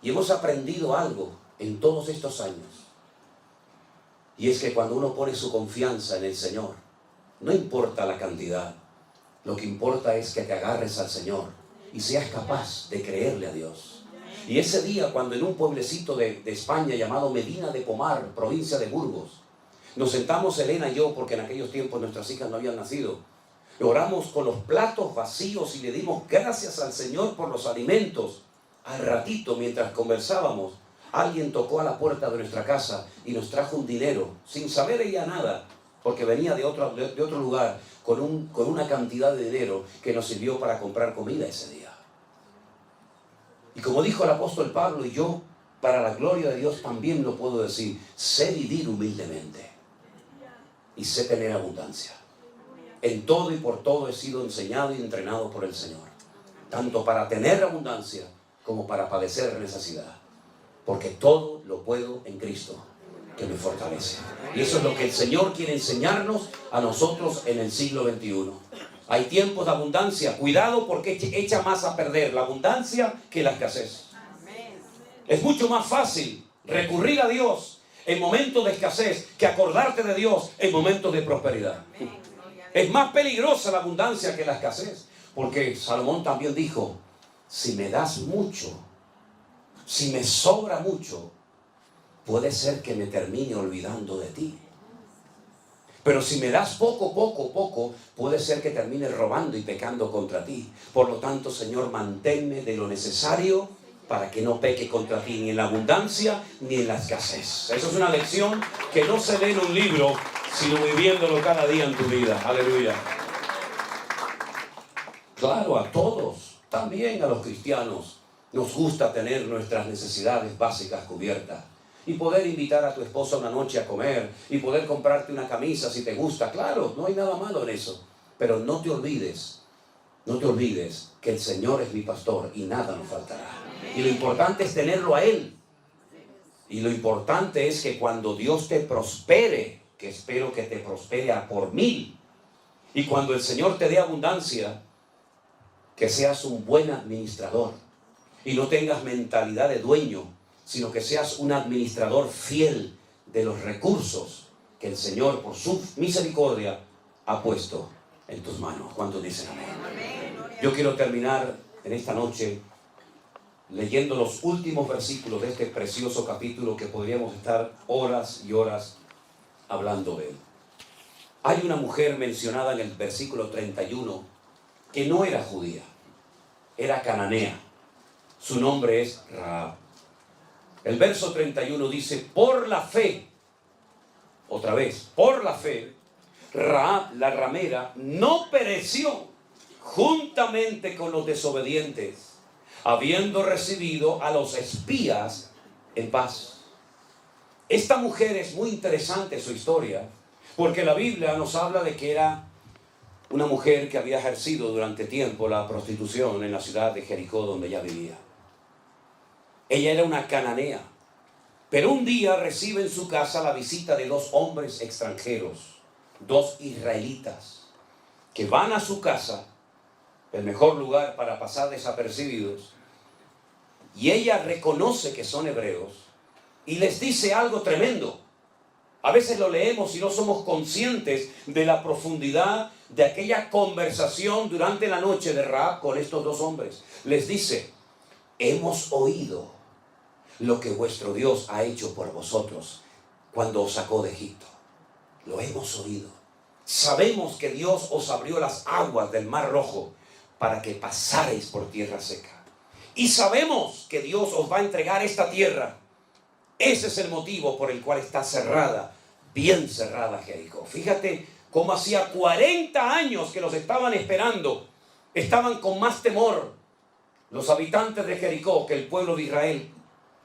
Y hemos aprendido algo en todos estos años, y es que cuando uno pone su confianza en el Señor, no importa la cantidad, lo que importa es que te agarres al Señor y seas capaz de creerle a Dios. Y ese día, cuando en un pueblecito de España llamado Medina de Pomar, provincia de Burgos, nos sentamos Elena y yo, porque en aquellos tiempos nuestras hijas no habían nacido, oramos con los platos vacíos y le dimos gracias al Señor por los alimentos. Al ratito, mientras conversábamos, alguien tocó a la puerta de nuestra casa y nos trajo un dinero, sin saber ella nada, porque venía de otro lugar, con una cantidad de dinero que nos sirvió para comprar comida ese día. Y como dijo el apóstol Pablo, y yo, para la gloria de Dios también lo puedo decir: sé vivir humildemente y sé tener abundancia. En todo y por todo he sido enseñado y entrenado por el Señor, tanto para tener abundancia como para padecer necesidad, porque todo lo puedo en Cristo que me fortalece. Y eso es lo que el Señor quiere enseñarnos a nosotros en el siglo XXI. Hay tiempos de abundancia. Cuidado, porque echa más a perder la abundancia que la escasez. Es mucho más fácil recurrir a Dios en momentos de escasez que acordarte de Dios en momentos de prosperidad. Es más peligrosa la abundancia que la escasez, porque Salomón también dijo, si me das mucho, si me sobra mucho, puede ser que me termine olvidando de ti. Pero si me das poco, puede ser que termine robando y pecando contra ti. Por lo tanto, Señor, manténme de lo necesario para que no peque contra ti, ni en la abundancia, ni en la escasez. Eso es una lección que no se lee en un libro, sino viviéndolo cada día en tu vida. Aleluya. Claro, a todos, también a los cristianos, nos gusta tener nuestras necesidades básicas cubiertas. Y poder invitar a tu esposa una noche a comer, y poder comprarte una camisa si te gusta. Claro, no hay nada malo en eso. Pero no te olvides que el Señor es mi pastor y nada nos faltará. Y lo importante es tenerlo a Él. Y lo importante es que cuando Dios te prospere, que espero que te prospere a por 1000, y cuando el Señor te dé abundancia, que seas un buen administrador y no tengas mentalidad de dueño, sino que seas un administrador fiel de los recursos que el Señor, por su misericordia, ha puesto en tus manos. ¿Cuántos dicen amén? Yo quiero terminar en esta noche leyendo los últimos versículos de este precioso capítulo que podríamos estar horas y horas hablando de él. Hay una mujer mencionada en el versículo 31 que no era judía, era cananea. Su nombre es Rahab. El verso 31 dice, por la fe, otra vez, por la fe, Rahab la ramera no pereció juntamente con los desobedientes, habiendo recibido a los espías en paz. Esta mujer es muy interesante su historia, porque la Biblia nos habla de que era una mujer que había ejercido durante tiempo la prostitución en la ciudad de Jericó donde ella vivía. Ella era una cananea, pero un día recibe en su casa la visita de 2 hombres extranjeros, 2 israelitas, que van a su casa, el mejor lugar para pasar desapercibidos, y ella reconoce que son hebreos y les dice algo tremendo. A veces lo leemos y no somos conscientes de la profundidad de aquella conversación durante la noche de Rahab con estos 2 hombres. Les dice, hemos oído lo que vuestro Dios ha hecho por vosotros cuando os sacó de Egipto. Lo hemos oído. Sabemos que Dios os abrió las aguas del Mar Rojo para que pasarais por tierra seca. Y sabemos que Dios os va a entregar esta tierra. Ese es el motivo por el cual está cerrada, bien cerrada Jericó. Fíjate cómo hacía 40 años que los estaban esperando. Estaban con más temor los habitantes de Jericó que el pueblo de Israel,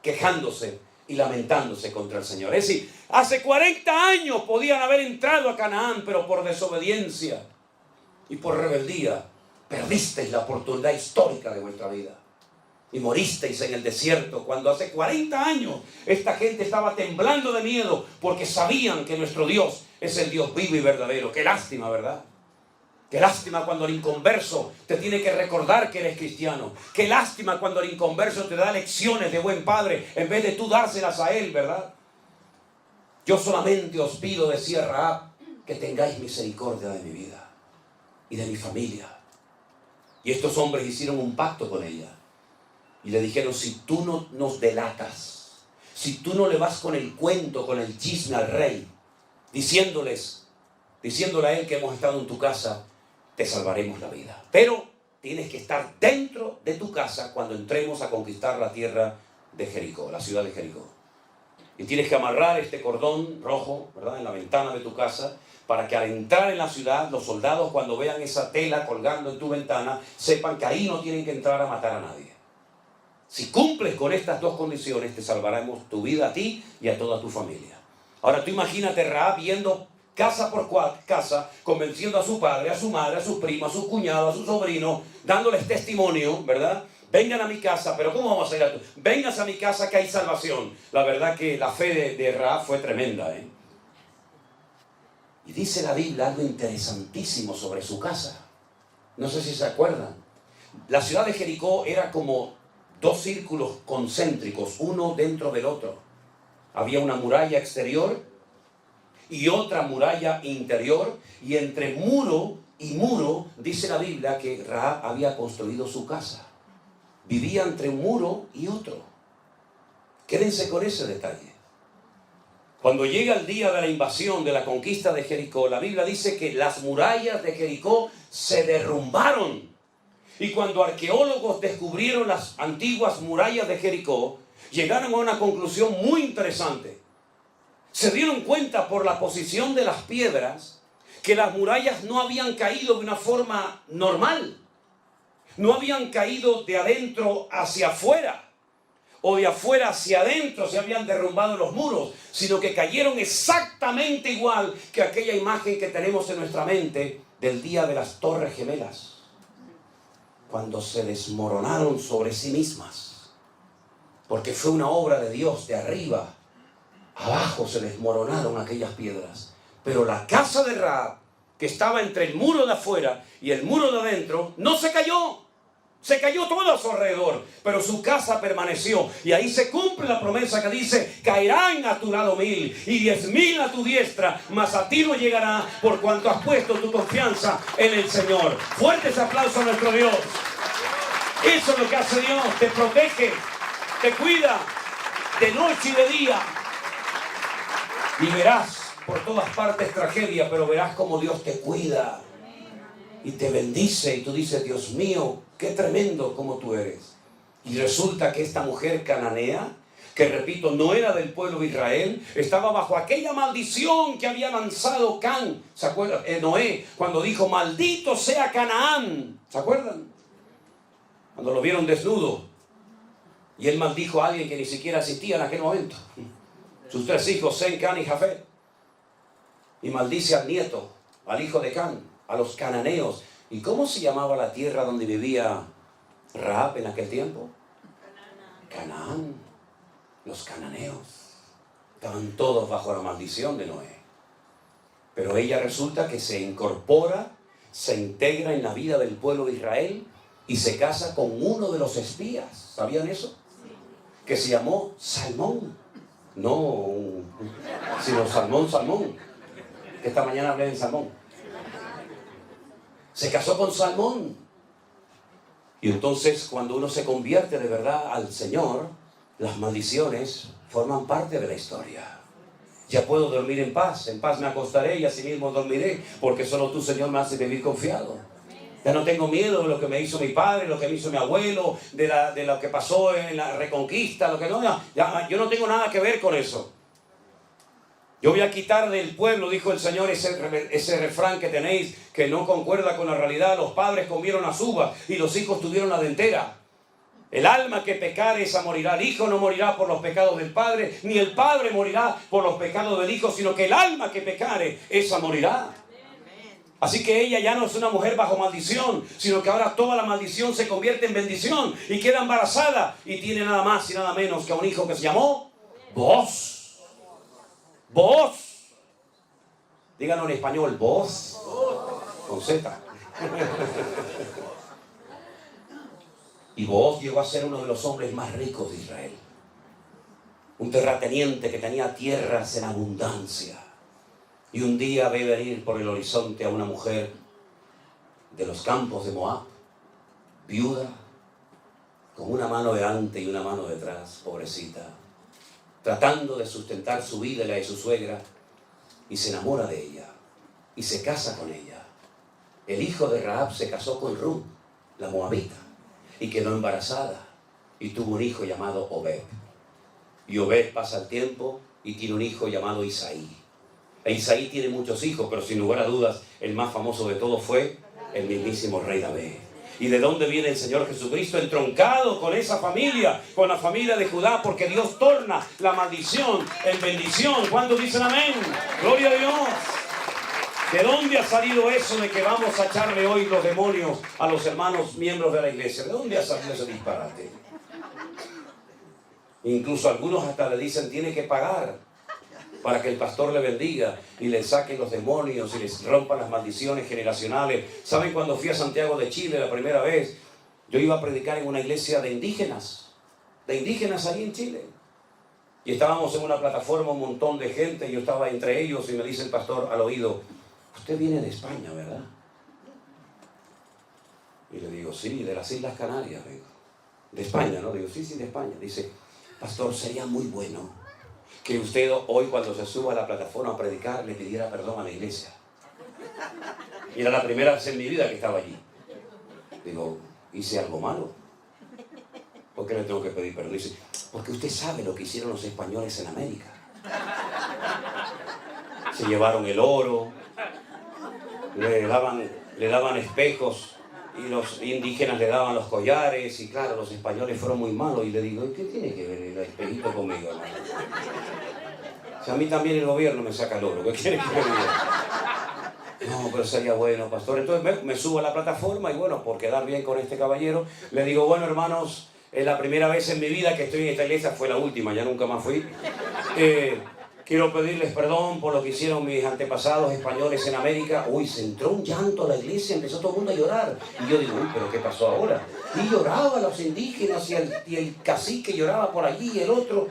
quejándose y lamentándose contra el Señor. Es decir, hace 40 años podían haber entrado a Canaán, pero por desobediencia y por rebeldía perdisteis la oportunidad histórica de vuestra vida y moristeis en el desierto, cuando hace 40 años esta gente estaba temblando de miedo porque sabían que nuestro Dios es el Dios vivo y verdadero. Qué lástima, ¿verdad? Qué lástima cuando el inconverso te tiene que recordar que eres cristiano. Qué lástima cuando el inconverso te da lecciones de buen padre en vez de tú dárselas a él, ¿verdad? Yo solamente os pido, decía Rahab, que tengáis misericordia de mi vida y de mi familia. Y estos hombres hicieron un pacto con ella y le dijeron, si tú no nos delatas, si tú no le vas con el cuento, con el chisme al rey, diciéndole a él que hemos estado en tu casa, te salvaremos la vida. Pero tienes que estar dentro de tu casa cuando entremos a conquistar la tierra de Jericó, la ciudad de Jericó. Y tienes que amarrar este cordón rojo, ¿verdad?, en la ventana de tu casa, para que al entrar en la ciudad, los soldados cuando vean esa tela colgando en tu ventana, sepan que ahí no tienen que entrar a matar a nadie. Si cumples con estas 2 condiciones, te salvaremos tu vida a ti y a toda tu familia. Ahora tú imagínate Rahab viendo casa por casa, convenciendo a su padre, a su madre, a sus primos, a sus cuñados, a sus sobrinos, dándoles testimonio, ¿verdad? Vengan a mi casa, pero ¿cómo vamos a ir a tu? Vengas a mi casa que hay salvación. La verdad que la fe de Rahab fue tremenda, ¿eh? Y dice la Biblia algo interesantísimo sobre su casa. No sé si se acuerdan. La ciudad de Jericó era como 2 círculos concéntricos, uno dentro del otro. Había una muralla exterior y otra muralla interior, y entre muro y muro dice la Biblia que Rahab había construido su casa. Vivía entre un muro y otro. Quédense con ese detalle. Cuando llega el día de la invasión, de la conquista de Jericó, la Biblia dice que las murallas de Jericó se derrumbaron. Y cuando arqueólogos descubrieron las antiguas murallas de Jericó, llegaron a una conclusión muy interesante. Se dieron cuenta por la posición de las piedras que las murallas no habían caído de una forma normal. No habían caído de adentro hacia afuera o de afuera hacia adentro, se habían derrumbado los muros, sino que cayeron exactamente igual que aquella imagen que tenemos en nuestra mente del día de las Torres Gemelas, cuando se desmoronaron sobre sí mismas, porque fue una obra de Dios. De arriba abajo se desmoronaron aquellas piedras, pero la casa de Rahab, que estaba entre el muro de afuera y el muro de adentro, no se cayó. Se cayó todo a su alrededor, pero su casa permaneció. Y ahí se cumple la promesa que dice: caerán a tu lado 1000 y 10.000 a tu diestra, mas a ti no llegará, por cuanto has puesto tu confianza en el Señor. Fuertes aplausos a nuestro Dios. Eso es lo que hace Dios. Te protege, te cuida de noche y de día. Y verás por todas partes tragedia, pero verás como Dios te cuida y te bendice, y tú dices: Dios mío, qué tremendo como tú eres. Y resulta que esta mujer cananea, que repito, no era del pueblo de Israel, estaba bajo aquella maldición que había lanzado Can, ¿se acuerdan? Noé, cuando dijo: maldito sea Canaán, ¿se acuerdan? Cuando lo vieron desnudo, y él maldijo a alguien que ni siquiera existía en aquel momento. Sus 3 hijos, Sem, Can y Jafet. Y maldice al nieto, al hijo de Can, a los cananeos. ¿Y cómo se llamaba la tierra donde vivía Rahab en aquel tiempo? Canaán. Los cananeos. Estaban todos bajo la maldición de Noé. Pero ella resulta que se incorpora, se integra en la vida del pueblo de Israel y se casa con uno de los espías. ¿Sabían eso? Que se llamó Salmón. No, sino Salmón. Esta mañana hablé de Salmón. Se casó con Salmón. Y entonces, cuando uno se convierte de verdad al Señor, las maldiciones forman parte de la historia. Ya puedo dormir en paz me acostaré y así mismo dormiré, porque solo tú, Señor, me haces vivir confiado. Ya no tengo miedo de lo que me hizo mi padre, lo que me hizo mi abuelo, de lo que pasó en la Reconquista, lo que no, yo no tengo nada que ver con eso. Yo voy a quitar del pueblo, dijo el Señor, ese refrán que tenéis que no concuerda con la realidad. Los padres comieron las uvas y los hijos tuvieron la dentera. El alma que pecare, esa morirá. El hijo no morirá por los pecados del padre, ni el padre morirá por los pecados del hijo, sino que el alma que pecare, esa morirá. Así que ella ya no es una mujer bajo maldición, sino que ahora toda la maldición se convierte en bendición y queda embarazada y tiene nada más y nada menos que a un hijo que se llamó Booz. Booz. Díganlo en español, Booz. Con Z. Y Booz llegó a ser uno de los hombres más ricos de Israel. Un terrateniente que tenía tierras en abundancia. Y un día ve venir por el horizonte a una mujer de los campos de Moab, viuda, con una mano delante y una mano detrás, pobrecita, tratando de sustentar su vida y la de su suegra, y se enamora de ella, y se casa con ella. El hijo de Rahab se casó con Ruth, la moabita, y quedó embarazada, y tuvo un hijo llamado Obed. Y Obed pasa el tiempo y tiene un hijo llamado Isaí. E Isaí tiene muchos hijos, pero sin lugar a dudas, el más famoso de todos fue el mismísimo rey David. ¿Y de dónde viene el Señor Jesucristo? Entroncado con esa familia, con la familia de Judá, porque Dios torna la maldición en bendición. ¿Cuántos dicen amén? ¡Gloria a Dios! ¿De dónde ha salido eso de que vamos a echarle hoy los demonios a los hermanos miembros de la iglesia? ¿De dónde ha salido ese disparate? Incluso algunos hasta le dicen: tiene que pagar para que el pastor le bendiga y le saque los demonios y les rompa las maldiciones generacionales. ¿Saben? Cuando fui a Santiago de Chile la primera vez, yo iba a predicar en una iglesia de indígenas ahí en Chile. Y estábamos en una plataforma, un montón de gente, yo estaba entre ellos y me dice el pastor al oído, usted viene de España, ¿verdad? Y le digo, sí, de las Islas Canarias vengo. De España, ¿no? Digo, sí, de España. Dice, pastor, sería muy bueno que usted hoy cuando se suba a la plataforma a predicar le pidiera perdón a la iglesia. Y era la primera vez en mi vida que estaba allí. Digo, ¿hice algo malo? ¿Por qué le tengo que pedir perdón? Dice, porque usted sabe lo que hicieron los españoles en América. Se llevaron el oro, le daban espejos y los indígenas le daban los collares y claro, los españoles fueron muy malos. Y le digo, ¿qué tiene que ver el espejito conmigo, hermano? O sea, a mí también el gobierno me saca el oro, ¿qué quiere que me diga? No, pero sería bueno, pastor. Entonces me subo a la plataforma y bueno, por quedar bien con este caballero, le digo, bueno, hermanos, es la primera vez en mi vida que estoy en esta iglesia, fue la última, ya nunca más fui. Quiero pedirles perdón por lo que hicieron mis antepasados españoles en América. Uy, se entró un llanto a la iglesia, empezó todo el mundo a llorar. Y yo digo, uy, ¿pero qué pasó ahora? Y lloraban los indígenas y el cacique lloraba por allí y el otro.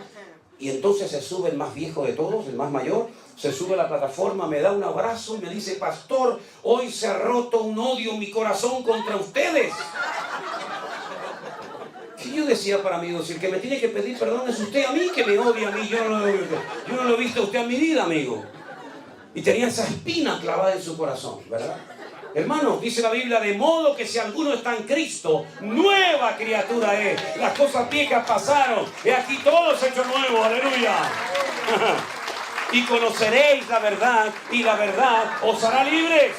Y entonces se sube el más viejo de todos, el más mayor, se sube a la plataforma, me da un abrazo y me dice, pastor, hoy se ha roto un odio en mi corazón contra ustedes. Y yo decía para mí, si el que me tiene que pedir perdón es usted a mí, que me odia a mí, yo no lo he visto a usted en mi vida, amigo. Y tenía esa espina clavada en su corazón, ¿verdad? Hermano, dice la Biblia, de modo que si alguno está en Cristo, nueva criatura es. Las cosas viejas pasaron, y aquí todo se ha hecho nuevo, aleluya. Y conoceréis la verdad, y la verdad os hará libres.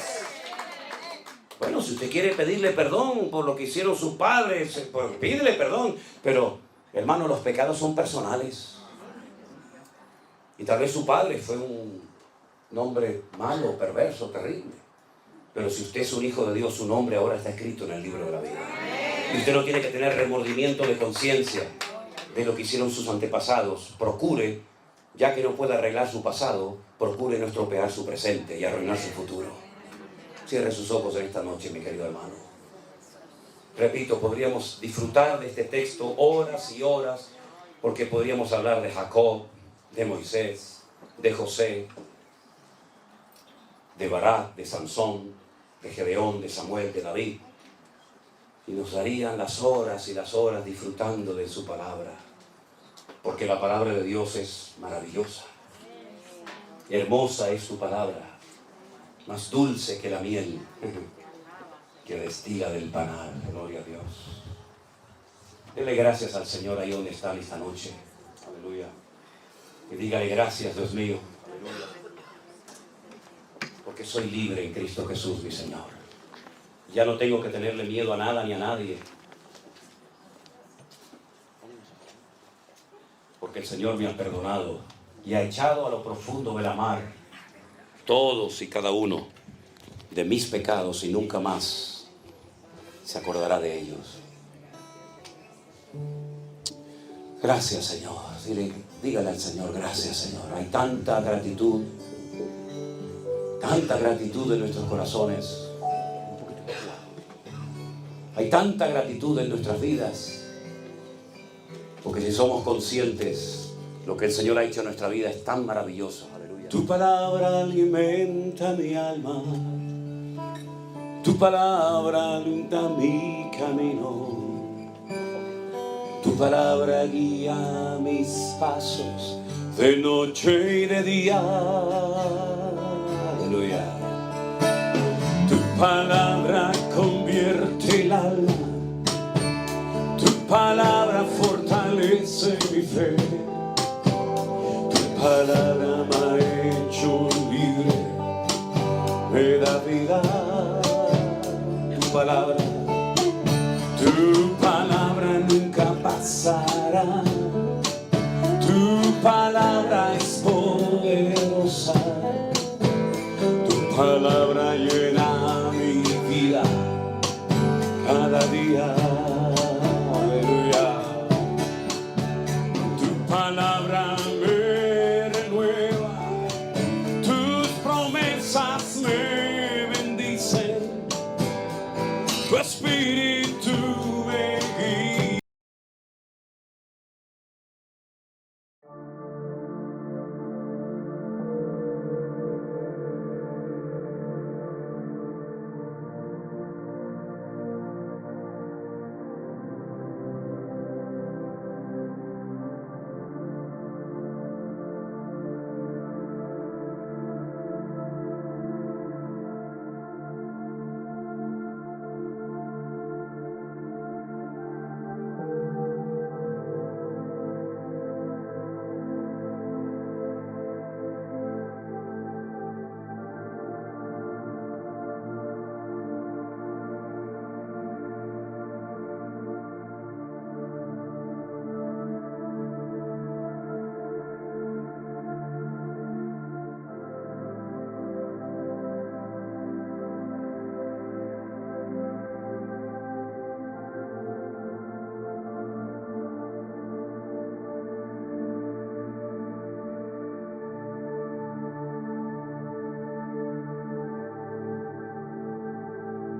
Bueno, si usted quiere pedirle perdón por lo que hicieron sus padres, pues pídele perdón. Pero, hermano, los pecados son personales. Y tal vez su padre fue un hombre malo, perverso, terrible. Pero si usted es un hijo de Dios, su nombre ahora está escrito en el libro de la vida. Y usted no tiene que tener remordimiento de conciencia de lo que hicieron sus antepasados. Procure, ya que no puede arreglar su pasado, procure no estropear su presente y arruinar su futuro. Cierre sus ojos en esta noche, mi querido hermano. Repito, podríamos disfrutar de este texto horas y horas, porque podríamos hablar de Jacob, de Moisés, de José, de Barak, de Sansón, de Gedeón, de Samuel, de David. Y nos darían las horas y las horas disfrutando de su palabra, porque la palabra de Dios es maravillosa. Hermosa es su palabra. Más dulce que la miel que destila del panal. Gloria a Dios. Dele gracias al Señor ahí donde está esta noche. Aleluya. Y dígale gracias, Dios mío. Aleluya. Porque soy libre en Cristo Jesús, mi Señor. Ya no tengo que tenerle miedo a nada ni a nadie. Porque el Señor me ha perdonado y ha echado a lo profundo de la mar todos y cada uno de mis pecados y nunca más se acordará de ellos. Gracias, Señor. Dígale al Señor, gracias, Señor. Hay tanta gratitud en nuestros corazones. Hay tanta gratitud en nuestras vidas, porque si somos conscientes, lo que el Señor ha hecho en nuestra vida es tan maravilloso. Tu palabra alimenta mi alma, tu palabra alumbra mi camino, tu palabra guía mis pasos de noche y de día. Aleluya. Tu palabra convierte el alma, tu palabra fortalece mi fe. Tu palabra me ha hecho libre, me da vida. Tu palabra nunca pasará. Tu palabra es poderosa. Tu palabra llena mi vida cada día. Aleluya. Tu palabra me renueva, tus promesas me bendicen, tu espíritu